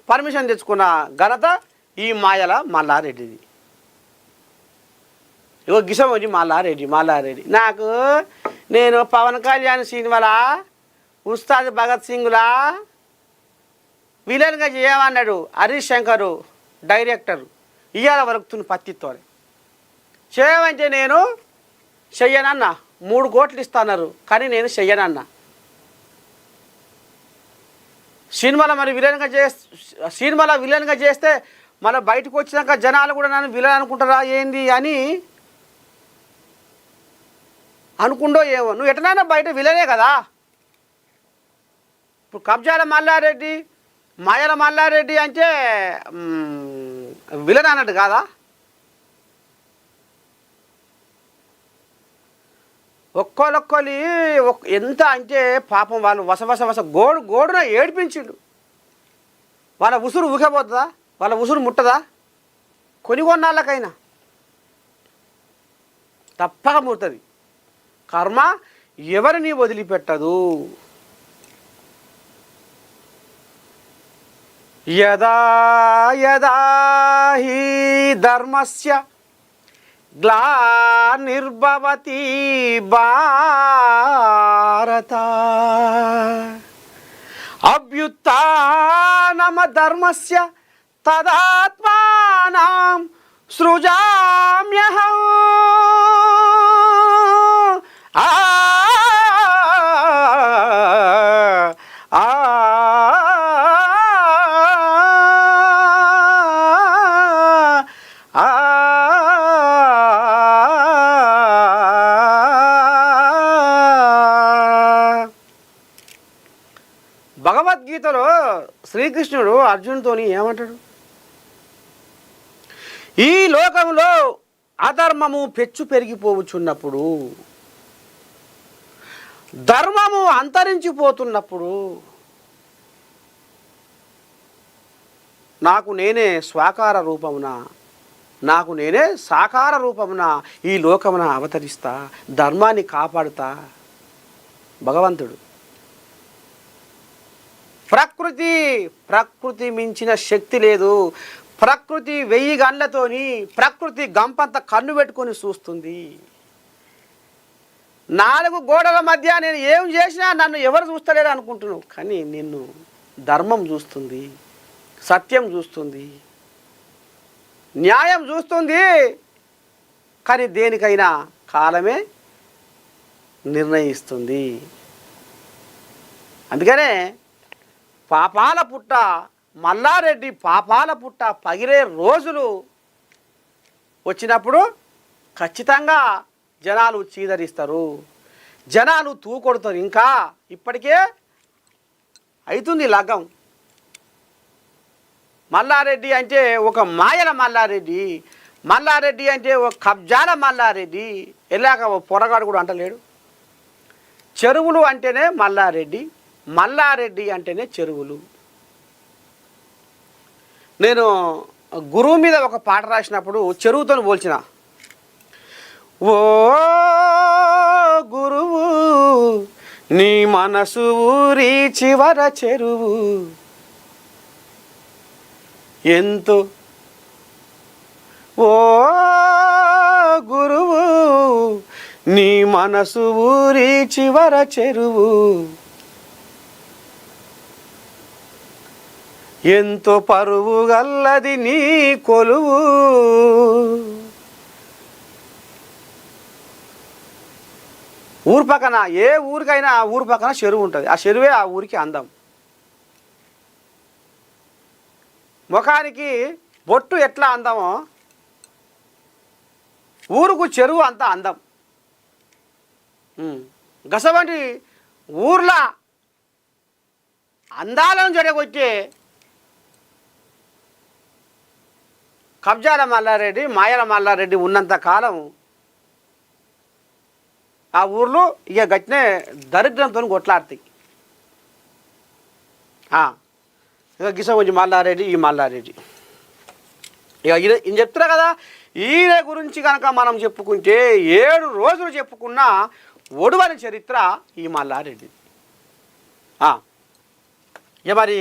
Permission తెచ్చుకున్న ఘనత ఈ మాయల మల్లారెడ్డిది. ఇగో గిసం వచ్చి మల్లారెడ్డి నాకు నేను పవన్ కళ్యాణ్ సినిమాల ఉస్తాద్ భగత్ సింగ్లా విలన్గా చేయమన్నాడు హరీష్ శంకరు డైరెక్టర్. ఇవాళ వరకు పత్తితో చేయమంటే నేను చెయ్యనన్నా. 3 కోట్లు ఇస్తున్నారు కానీ నేను చెయ్యనన్నా. సినిమాలో మరి విలన్గా చేస్తే మళ్ళీ బయటకు వచ్చినాక జనాలు కూడా నన్ను విలన్ అనుకుంటారా ఏంది అని అనుకుండో ఏమో. నువ్వు ఎటనైనా బయట విలనే కదా. ఇప్పుడు కబ్జాల మల్లారెడ్డి మాయల మల్లారెడ్డి అంటే విలన్ అన్నట్టు కాదా? ఒక్కొక్కరి ఎంత అంటే పాపం వాళ్ళు వస గోడున ఏడిపించిండు. వాళ్ళ ఉసురు ఊకపోతుందా? వాళ్ళ ఉసురు ముట్టదా? కొన్నాళ్ళకైనా తప్పక ముడుతుంది. కర్మ ఎవరిని వదిలిపెట్టదు. యదా యదా హి ధర్మస్య గ్లానిర్భవతి భారత అభ్యుత్థానమ ధర్మస్య తదాత్మానం సృజామ్యహం. భగవద్గీతలో శ్రీకృష్ణుడు అర్జునుడితోని ఏమంటాడు? ఈ లోకంలో అధర్మము పెచ్చు పెరిగిపోవచ్చున్నప్పుడు, ధర్మము అంతరించిపోతున్నప్పుడు నాకు నేనే స్వాకార రూపమున సాకార రూపమున ఈ లోకమున అవతరిస్తా, ధర్మాన్ని కాపాడుతా. భగవంతుడు ప్రకృతి మించిన శక్తి లేదు. ప్రకృతి 1000 గండ్లతోని ప్రకృతి గంపంత కన్ను పెట్టుకొని చూస్తుంది. 4 గోడల మధ్య నేను ఏం చేసినా నన్ను ఎవరు చూస్తలేరు అనుకుంటున్నావు, కానీ నిన్ను ధర్మం చూస్తుంది, సత్యం చూస్తుంది, న్యాయం చూస్తుంది. కానీ దేనికైనా కాలమే నిర్ణయిస్తుంది. అందుకనే పాపాల పుట్ట మల్లారెడ్డి పాపాల పుట్ట పగిరే రోజులు వచ్చినప్పుడు ఖచ్చితంగా జనాలు చీదరిస్తారు, జనాలు తూకొడతారు. ఇంకా ఇప్పటికే అవుతుంది లగ్గం. మల్లారెడ్డి అంటే ఒక మాయల మల్లారెడ్డి అంటే ఒక కబ్జాల మల్లారెడ్డి. ఎలాగ పొరగాడు కూడా అంటలేడు. చెరువులు అంటేనే మల్లారెడ్డి అంటేనే చెరువులు. నేను గురువు మీద ఒక పాట రాసినప్పుడు చెరువుతో పోల్చిన. ఓ గురువు నీ మనసు ఊరి చివర చెరువు ఎంతో, ఓ గురువు నీ మనసు ఊరి చివర చెరువు ఎంతో పరువు గల్లది నీ కొలువు. ఊరు పక్కన ఏ ఊరికైనా ఊరు పక్కన చెరువు ఉంటుంది. ఆ చెరువే ఆ ఊరికి అందం. ముఖానికి బొట్టు ఎట్లా అందమో ఊరుకు చెరువు అంత అందం. గసవంటి ఊర్లో అందాలను జరగొచ్చే కబ్జాల మల్లారెడ్డి మాయల మల్లారెడ్డి ఉన్నంత కాలం ఆ ఊర్లో ఇక గట్టినే దరిద్రంతో కొట్లాడతాయి. ఇక గిస కొంచెం మల్లారెడ్డి ఈ మల్లారెడ్డి ఇక ఈయన చెప్తున్నా కదా. ఈయన గురించి కనుక మనం చెప్పుకుంటే 7 రోజులు చెప్పుకున్న ఒడువని చరిత్ర ఈ మల్లారెడ్డి. ఇక మరి